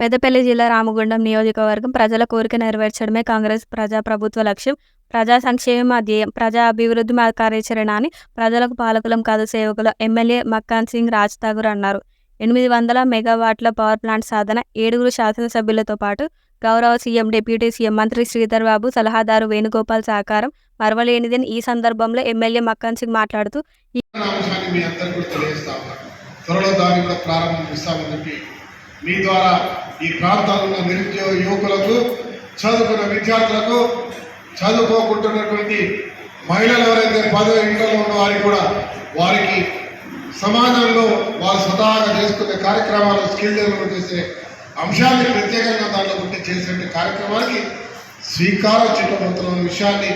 పెద్దపల్లి జిల్లా రామగుండం నియోజకవర్గం ప్రజల కోరిక నెరవేర్చడమే కాంగ్రెస్ ప్రజాప్రభుత్వ లక్ష్యం. ప్రజా సంక్షేమం మా ధ్యేయం. ప్రజా అభివృద్ధి మా కార్యాచరణ అని ప్రజలకు పాలకులం కాదు సేవకులు ఎమ్మెల్యే మక్కాన్ సింగ్ రాజ్ ఠాగూర్ అన్నారు. 800 మెగావాట్ల పవర్ ప్లాంట్ సాధన, 7 శాసనసభ్యులతో పాటు గౌరవ సీఎం, డిప్యూటీ సీఎం మంత్రి శ్రీధర్ బాబు, సలహాదారు వేణుగోపాల్ సహకారం మరవలేనిదని ఈ సందర్భంలో ఎమ్మెల్యే మక్కాన్ సింగ్ మాట్లాడుతూ అంశాన్ని మీ అందరికీ కూడా తెలియజేస్తా ఉన్నాను. త్వరలో దాన్ని కూడా ప్రారంభిస్తామని చెప్పి మీ ద్వారా ఈ ప్రాంతాల్లో ఉన్న నిరుద్యోగ యువకులకు, చదువుకున్న విద్యార్థులకు, చదువుకోకుంటున్నటువంటి మహిళలు ఎవరైతే పదవి ఇంట్లో ఉన్న వారికి కూడా వారికి సమాజంలో వారు స్వతహాగా చేసుకునే కార్యక్రమాలు, స్కిల్ డెవలప్మెంట్ చేసే అంశాన్ని ప్రత్యేకంగా దాంట్లో ఉంటే చేసే కార్యక్రమానికి శ్రీకారం చుట్టబోతున్న విషయాన్ని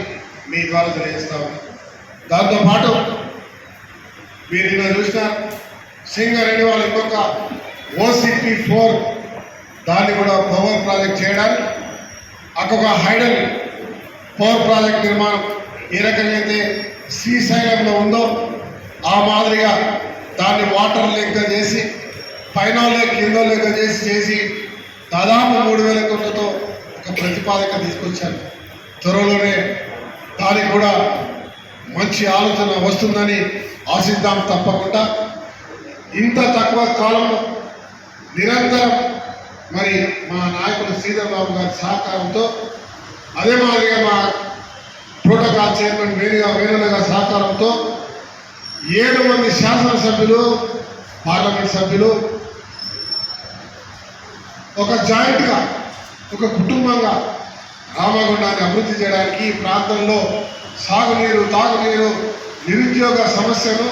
మీ ద్వారా తెలియజేస్తాము. దాంతోపాటు మీరు నిన్న చూసిన సింగరేణి వాళ్ళు ఇంకొక OCP4 దాన్ని కూడా పవర్ ప్రాజెక్ట్ చేయడానికి అక్కడ హైడల్ పవర్ ప్రాజెక్ట్ నిర్మాణం ఏ రకంగా అయితే శ్రీశైలంలో ఉందో ఆ మాదిరిగా దాన్ని వాటర్ లెక్క చేసి పైన కింద లెక్క చేసి దాదాపు 3000 కోట్లతో ఒక ప్రతిపాదక తీసుకొచ్చాను. త్వరలోనే దానికి కూడా మంచి ఆలోచన వస్తుందని ఆశిద్దాం. తప్పకుండా ఇంత తక్కువ కాలంలో నిరంతరం మరి మా నాయకుడు శ్రీధర్ బాబు గారి సహకారంతో, అదే మాదిరిగా మా ప్రోటోకాల్ చైర్మన్ వేణుల గారి సహకారంతో 7 మంది శాసనసభ్యులు, పార్లమెంట్ సభ్యులు ఒక జాయింట్గా, ఒక కుటుంబంగా రామగుండాన్ని అభివృద్ధి చేయడానికి, ఈ ప్రాంతంలో సాగునీరు, తాగునీరు, నిరుద్యోగ సమస్యను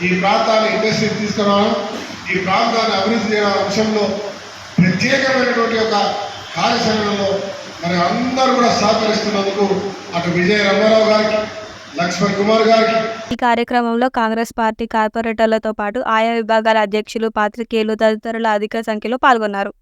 ఈ ప్రాంతాన్ని ఇండస్ట్రీకి తీసుకురావడం, ఈ ప్రాంతాన్ని అభివృద్ధి చేయడం అంశంలో ప్రత్యేకమైనటువంటి ఒక కార్యాచరణలో మరి అందరూ కూడా సహకరిస్తున్నందుకు అటు విజయ రంగారావు గారికి, లక్ష్మణ్ కుమార్ గారికి. ఈ కార్యక్రమంలో కాంగ్రెస్ పార్టీ కార్పొరేటర్లతో పాటు ఆయా విభాగాల అధ్యక్షులు, పాత్రికేయులు తదితరులు అధిక సంఖ్యలో పాల్గొన్నారు.